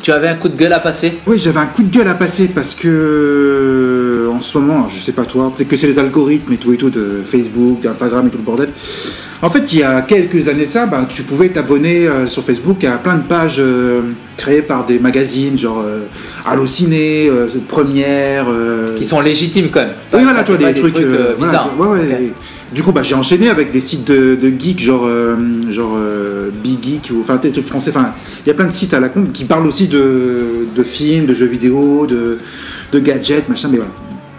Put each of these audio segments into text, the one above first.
tu avais un coup de gueule à passer? Oui, j'avais un coup de gueule à passer parce que en ce moment, je sais pas toi, peut-être que c'est les algorithmes et tout de Facebook, d'Instagram et tout le bordel. En fait, il y a quelques années de ça, tu pouvais t'abonner sur Facebook à plein de pages créées par des magazines, genre Allociné, Première. Qui sont légitimes quand même. Oui, voilà, toi, des trucs bizarres. Voilà, okay. Du coup, j'ai enchaîné avec des sites de geeks, genre Big Geek, ou enfin, des trucs français. Enfin, il y a plein de sites à la con qui parlent aussi de films, de jeux vidéo, de gadgets, machin, mais voilà.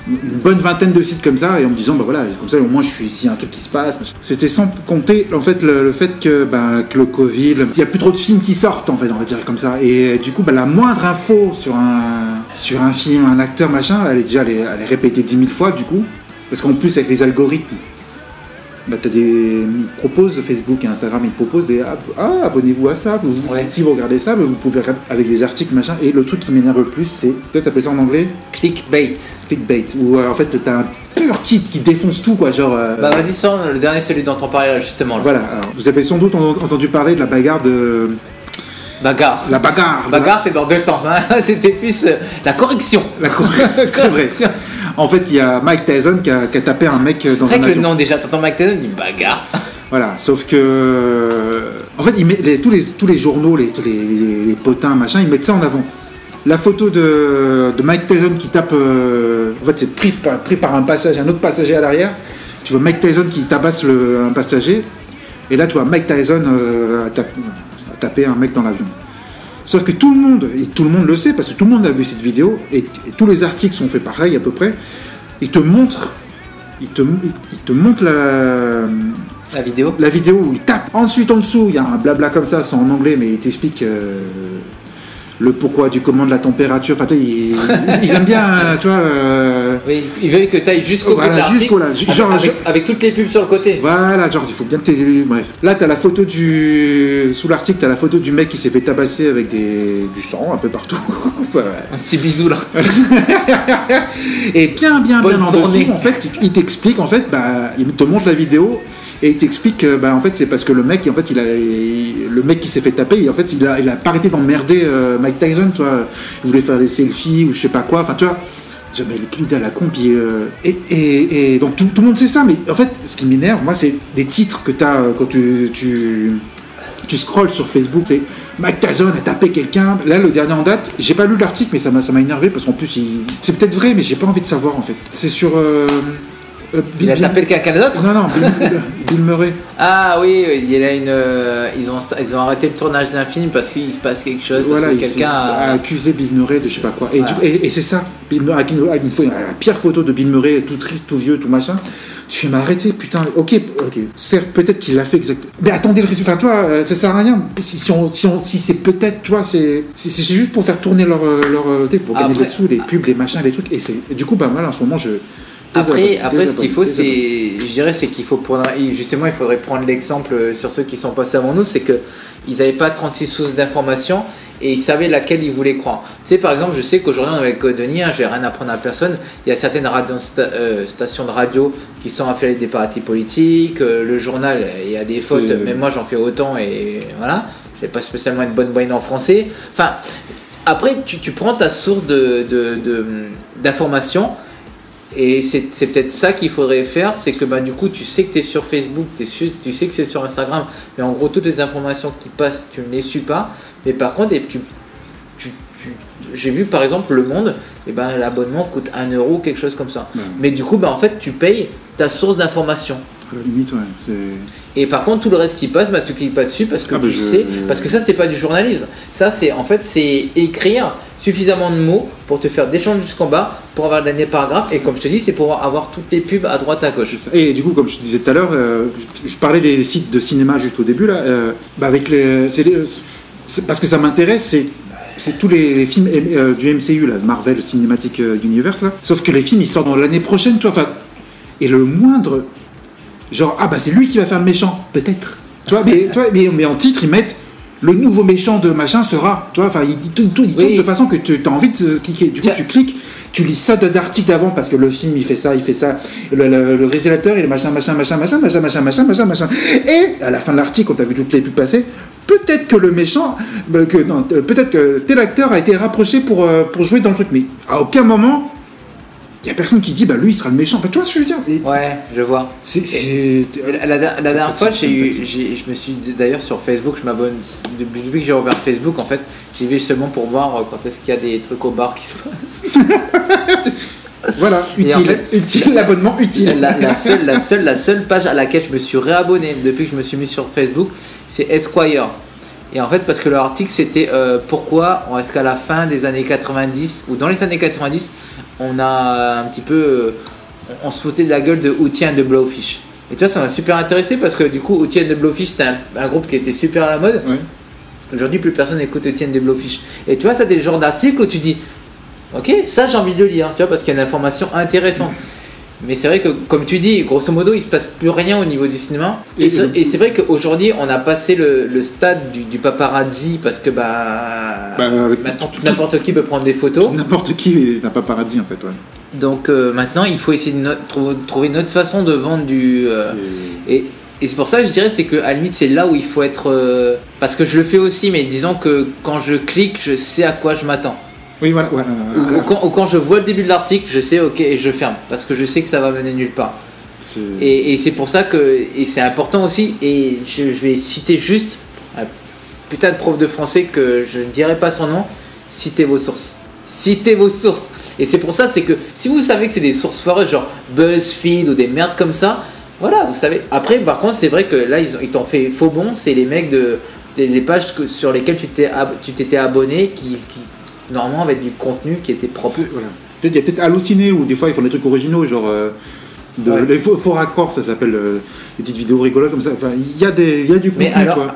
Une bonne vingtaine de sites comme ça, et en me disant, voilà, comme ça, au moins, s'il y a un truc qui se passe. Machin. C'était sans compter, en fait, le fait que le Covid, il n'y a plus trop de films qui sortent, en fait, on va dire comme ça. Et du coup, la moindre info sur un film, un acteur, machin, elle est répétée 10 000 fois, du coup. Parce qu'en plus, avec les algorithmes, ils proposent, Facebook et Instagram, ils proposent abonnez-vous à ça, si vous regardez ça, vous pouvez regarder avec des articles, machin, et le truc qui m'énerve le plus, c'est, peut-être appeler ça en anglais clickbait, où en fait t'as un pur titre qui défonce tout, quoi, genre... vas-y, sans le dernier, celui dont on parlait là, justement. Là. Voilà, alors, vous avez sans doute entendu parler de la bagarre de... Bagarre. La bagarre. Bagarre, c'est dans deux sens, hein. C'était plus la correction. C'est vrai. En fait, il y a Mike Tyson qui a tapé un mec dans un avion. Avec le nom déjà, t'entends Mike Tyson, il dit bagarre. Voilà, sauf que... En fait, tous les journaux, les potins, machin, ils mettent ça en avant. La photo de Mike Tyson qui tape... En fait, c'est pris par un autre passager à l'arrière. Tu vois Mike Tyson qui tabasse un passager. Et là, tu vois Mike Tyson taper un mec dans l'avion. Sauf que tout le monde le sait, parce que tout le monde a vu cette vidéo, et tous les articles sont faits pareil à peu près. Ils te montrent la vidéo où il tape. Ensuite, en dessous, il y a un blabla comme ça, c'est en anglais, mais il t'explique le pourquoi du comment de la température. Enfin, ils aiment bien, tu vois. Oui, ils veulent que tu ailles jusqu'au bout de l'article, avec toutes les pubs sur le côté. Voilà, genre il faut bien que tu... Bref. Là, t'as la photo sous l'article, t'as la photo du mec qui s'est fait tabasser avec du sang un peu partout. Un petit bisou là. Et bien en dessous, en fait, il t'explique, en fait, il te montre la vidéo. Et il t'explique que en fait c'est parce que le mec qui s'est fait taper, en fait il a pas arrêté d'emmerder Mike Tyson, tu vois. Il voulait faire des selfies ou je sais pas quoi, enfin tu vois, jamais l'idée à la con, et donc tout le monde sait ça, mais en fait ce qui m'énerve moi c'est les titres que t'as quand tu scrolles sur Facebook, c'est Mike Tyson a tapé quelqu'un. Là, le dernier en date, j'ai pas lu l'article, mais ça m'a énervé parce qu'en plus c'est peut-être vrai, mais j'ai pas envie de savoir en fait. C'est sur il a tapé quelqu'un d'autre? Non, Bill Murray. Ah oui, il y a ils ont arrêté le tournage d'un film parce qu'il se passe quelque chose. Voilà, parce que quelqu'un a accusé Bill Murray de je sais pas quoi. Et c'est ça, Bill Murray, avec la pire photo de Bill Murray, tout triste, tout vieux, tout machin. Tu fais m'arrêter, putain. Ok. Certes, peut-être qu'il l'a fait exactement. Mais attendez le résultat, toi, ça sert à rien. Si c'est peut-être, tu vois, c'est juste pour faire tourner leur pour gagner des sous, les pubs, les machins, les trucs. Et du coup, voilà, en ce moment, Après, ce qu'il faut, c'est qu'il faut prendre. Justement, il faudrait prendre l'exemple sur ceux qui sont passés avant nous, c'est que ils n'avaient pas 36 sources d'informations et ils savaient laquelle ils voulaient croire. Tu sais, par exemple, je sais qu'aujourd'hui, avec Denis, j'ai rien à apprendre à personne. Il y a certaines stations de radio qui sont affiliées à des partis politiques. Le journal, il y a des fautes. Même moi, j'en fais autant et voilà. J'ai pas spécialement une bonne moyenne en français. Enfin, après, tu prends ta source d'informations. Et c'est peut-être ça qu'il faudrait faire, c'est que du coup tu sais que tu es sur Facebook, tu sais que c'est sur Instagram, mais en gros toutes les informations qui passent, tu ne les suis pas. Mais par contre, j'ai vu par exemple Le Monde, l'abonnement coûte 1 €, quelque chose comme ça. Ouais. Mais du coup, en fait, tu payes ta source d'information. À la limite, ouais. Et par contre, tout le reste qui passe, tu cliques pas dessus parce que parce que ça, c'est pas du journalisme. Ça, c'est écrire suffisamment de mots pour te faire descendre jusqu'en bas, pour avoir le dernier paragraphe. Et comme je te dis, c'est pour avoir toutes les pubs à droite, à gauche. Et du coup, comme je te disais tout à l'heure, je parlais des sites de cinéma juste au début là. Parce que ça m'intéresse, c'est tous les films du MCU là, Marvel Cinematic Universe là. Sauf que les films ils sortent dans l'année prochaine, tu vois. Et le moindre genre c'est lui qui va faire le méchant, peut-être. Tu vois, mais en titre ils mettent le nouveau méchant de machin sera, tu vois, ils tournent de façon que tu as envie de cliquer. Du coup, tu cliques tu lis ça d'articles d'avant parce que le film il fait ça, le réalisateur il est machin, et à la fin de l'article, quand t'as vu toutes les pubs passer, peut-être que le méchant, peut-être que tel acteur a été rapproché pour jouer dans le truc, mais à aucun moment il y a personne qui dit bah lui il sera le méchant. Enfin, tu vois ce que je veux dire. Ouais, je vois. La dernière fois, je me suis d'ailleurs sur Facebook, je m'abonne depuis que j'ai ouvert Facebook en fait, j'y vais seulement pour voir quand est-ce qu'il y a des trucs au bar qui se passent. Voilà, utile, l'abonnement utile. La seule page à laquelle je me suis réabonné depuis que je me suis mis sur Facebook, c'est Esquire. Et en fait, parce que leur article c'était pourquoi est-ce qu'à la fin des années 90 ou dans les années 90, on a un petit peu, on se foutait de la gueule de Hootie and the Blowfish. Et tu vois, ça m'a super intéressé parce que du coup, Hootie and the Blowfish, c'était un groupe qui était super à la mode. Ouais. Aujourd'hui, plus personne n'écoute Hootie and the Blowfish. Et tu vois, ça, c'est le genre d'article où tu dis, ok, ça j'ai envie de le lire, tu vois, parce qu'il y a une information intéressante. Mais c'est vrai que, comme tu dis, grosso modo, il se passe plus rien au niveau du cinéma. Et c'est vrai qu'aujourd'hui, on a passé le stade du paparazzi parce que maintenant n'importe qui peut prendre des photos. N'importe qui est un paparazzi en fait, ouais. Donc maintenant, il faut essayer de trouver une autre façon de vendre et c'est pour ça que je dirais, c'est qu'à la limite, c'est là où il faut être. Parce que je le fais aussi, mais disons que quand je clique, je sais à quoi je m'attends. Oui, voilà. Ou quand je vois le début de l'article, je sais, ok, et je ferme. Parce que je sais que ça va mener nulle part. Et c'est pour ça que. Et c'est important aussi. Et je vais citer juste un putain de prof de français que je ne dirai pas son nom. Citez vos sources. Citez vos sources. Et c'est pour ça, c'est que si vous savez que c'est des sources foireuses, genre BuzzFeed ou des merdes comme ça, voilà, vous savez. Après, par contre, c'est vrai que là, ils t'ont fait faux bon. C'est les mecs des pages sur lesquelles tu t'étais abonné qui normalement avec du contenu qui était propre. Voilà. Il y a peut-être Allociné où des fois ils font des trucs originaux, genre les faux raccords, ça s'appelle des petites vidéos rigolotes comme ça. Enfin, il y a du contenu, tu vois.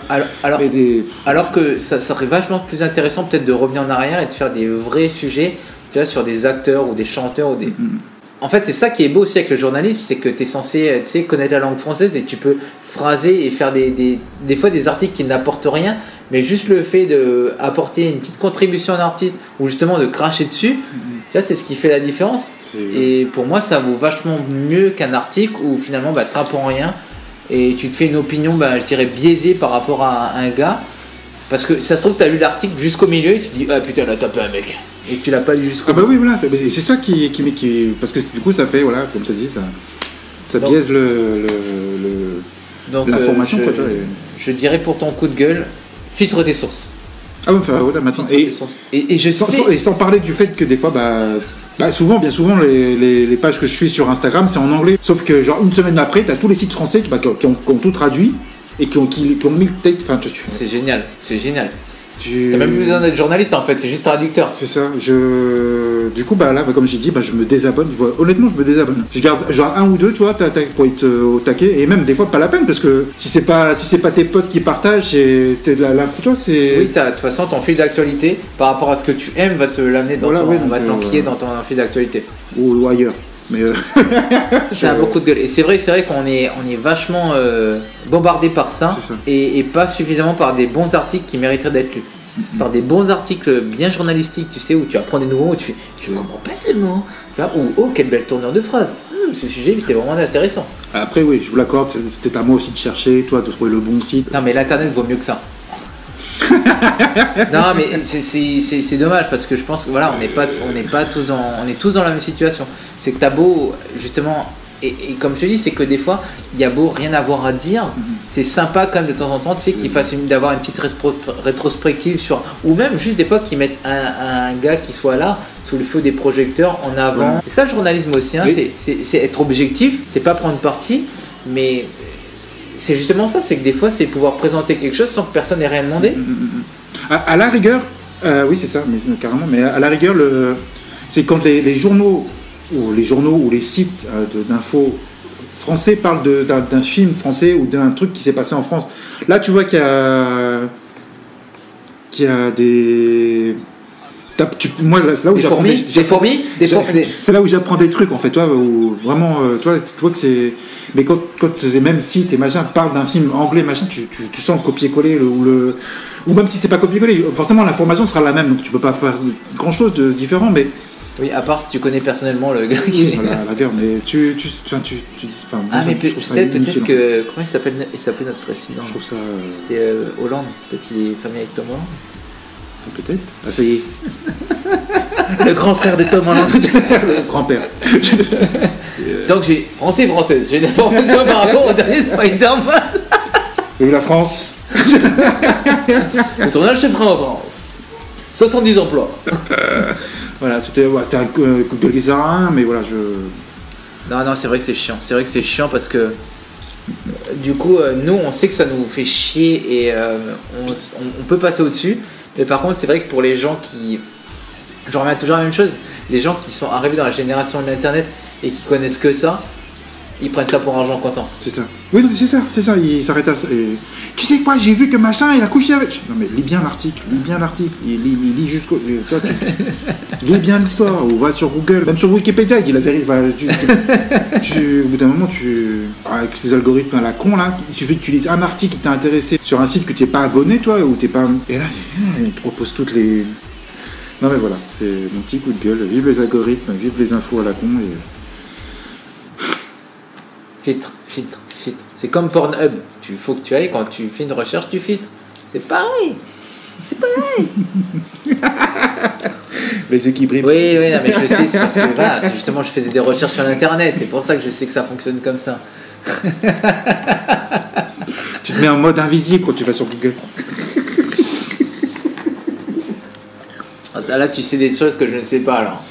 Alors que ça serait vachement plus intéressant peut-être de revenir en arrière et de faire des vrais sujets, tu vois, sur des acteurs ou des chanteurs ou des. En fait, c'est ça qui est beau aussi avec le journalisme, c'est que tu es censé connaître la langue française et tu peux phraser et faire des fois des articles qui n'apportent rien, mais juste le fait d'apporter une petite contribution à un artiste ou justement de cracher dessus, tu vois, c'est ce qui fait la différence. Et pour moi, ça vaut vachement mieux qu'un article où finalement tu n'apprends rien et tu te fais une opinion, je dirais, biaisée par rapport à un gars. Parce que ça se trouve, tu as lu l'article jusqu'au milieu et tu te dis, ah putain, là, tapé un mec. Et que tu l'as pas lu jusqu'au milieu. Ah bah oui, voilà, c'est ça qui. Parce que du coup, ça fait, voilà, comme tu as dit, ça biaise l'information. Je dirais pour ton coup de gueule, filtre tes sources. Ah oui, enfin, voilà, maintenant. Et sans parler du fait que des fois, bien souvent, les pages que je suis sur Instagram, c'est en anglais. Sauf que, genre, une semaine après, tu as tous les sites français qui ont tout traduit. Et qui ont mis le texte. Enfin, c'est génial. T'as même plus besoin d'être journaliste en fait, c'est juste traducteur. C'est ça. Du coup, là, comme j'ai dit, je me désabonne. Honnêtement, je me désabonne. Je garde genre un ou deux, tu vois, pour être au taquet. Et même des fois, pas la peine parce que si c'est pas tes potes qui partagent, t'es de l'info, toi, c'est. Oui, de toute façon, ton fil d'actualité par rapport à ce que tu aimes va te l'amener dans va te l'enquiller dans ton fil d'actualité. Ou ailleurs. Mais c'est un beau coup de gueule. Et c'est vrai qu'on est vachement bombardé par ça, et pas suffisamment par des bons articles qui mériteraient d'être lus. Par des bons articles bien journalistiques, tu sais, où tu apprends des nouveaux mots, où tu fais je comprends pas ce mot, tu vois, ou oh quelle belle tournure de phrase. Ce sujet était vraiment intéressant. Après oui, je vous l'accorde, c'était à moi aussi de chercher, toi de trouver le bon site. Non mais l'internet vaut mieux que ça. Non mais c'est dommage parce que je pense que voilà, on est tous dans la même situation. C'est que t'as beau justement et comme je te dis, c'est que des fois il y a beau rien avoir à dire, c'est sympa quand même de temps en temps, tu sais, qu'ils fassent d'avoir une petite rétrospective sur, ou même juste des fois qu'ils mettent un gars qui soit là sous le feu des projecteurs en avant. C'est ça le journalisme aussi, hein, c'est être objectif, c'est pas prendre parti, mais c'est justement ça, c'est que des fois c'est pouvoir présenter quelque chose sans que personne n'ait rien demandé. À la rigueur, oui c'est ça, mais carrément, mais à la rigueur, c'est quand les journaux ou les sites d'infos français parlent d'un film français ou d'un truc qui s'est passé en France. Là tu vois qu'il y a des... Moi, c'est là où j'apprends c'est là où j'apprends des trucs en fait, toi, où vraiment, toi, tu vois que c'est. Mais quand ces mêmes sites et machin parlent d'un film anglais, machin, tu sens le copier-coller ou même si c'est pas copier-coller, forcément l'information sera la même, donc tu peux pas faire grand chose de différent, mais Oui, à part si tu connais personnellement le gars qui Oui, voilà, la guerre, mais tu dis pas. Ah, mais peut-être que. Comment il s'appelait notre président? Je trouve ça. C'était Hollande. Peut-être qu'il est famille avec Tom Holland. Peut-être. Ah, ça y est. Le grand frère de Tom Holland. Le grand-père. Donc j'ai. Française, j'ai une information par rapport au dernier Spider-Man. Et la France. Le tournage se fera en France. 70 emplois. Voilà, c'était un coup de gueule qui sert à rien, mais voilà, Non, c'est vrai que c'est chiant. C'est vrai que c'est chiant parce que du coup, nous, on sait que ça nous fait chier et on peut passer au-dessus. Mais par contre, c'est vrai que pour les gens qui... J'en reviens toujours à la même chose. Les gens qui sont arrivés dans la génération de l'Internet et qui connaissent que ça, ils prennent ça pour argent comptant. C'est ça. Oui, c'est ça. Ils s'arrêtent à ça. Et... Tu sais quoi, j'ai vu que machin, il a couché avec... Non mais lis bien l'article. Lis jusqu'au... Toi, lis bien l'histoire. Ou va sur Google. Même sur Wikipédia, il a vérifié. Au bout d'un moment, avec ces algorithmes à la con, là, il suffit que tu lises un article qui t'a intéressé sur un site que tu n'es pas abonné, toi, ou t'es pas... Et là, il te propose toutes les... Non mais voilà, c'était mon petit coup de gueule. Vive les algorithmes, vive les infos à la con et... Filtre. C'est comme Pornhub. Il faut que tu ailles, quand tu fais une recherche, tu filtres. C'est pareil. Les yeux qui brillent. Oui, non, mais je sais, c'est parce que voilà, c'est justement, je faisais des recherches sur Internet. C'est pour ça que je sais que ça fonctionne comme ça. Tu te mets en mode invisible quand tu vas sur Google. Là, tu sais des choses que je ne sais pas, alors.